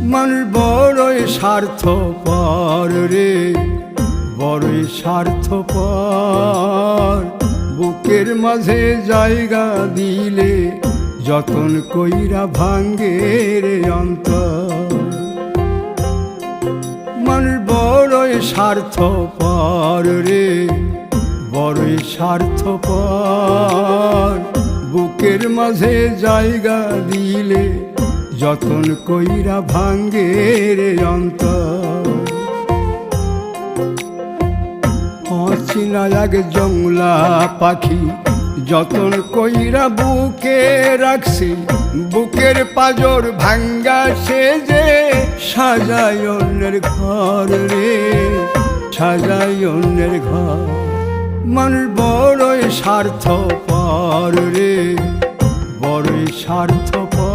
মানুষ বড়ই স্বার্থপর রে, বড়ই স্বার্থপর। বুকের মাঝে জায়গা দিলে যতন কইরা ভাঙ্গে রে অন্তর। মানুষ বড়ই স্বার্থপর রে, বড়ই স্বার্থপর। বুকের মাঝে জায়গা দিলে যতন কইরা ভাঙ্গে রে অন্তর। অচিনা এক জংলা পাখি যতন কইরা বুকে রাখছি, বুকের পাজর ভাঙ্গা সে যে সাজায় অন্যের ঘর রে, সাজায় অন্যের ঘর। মানুষ বড়ই স্বার্থপর রে, বড়ই স্বার্থপর।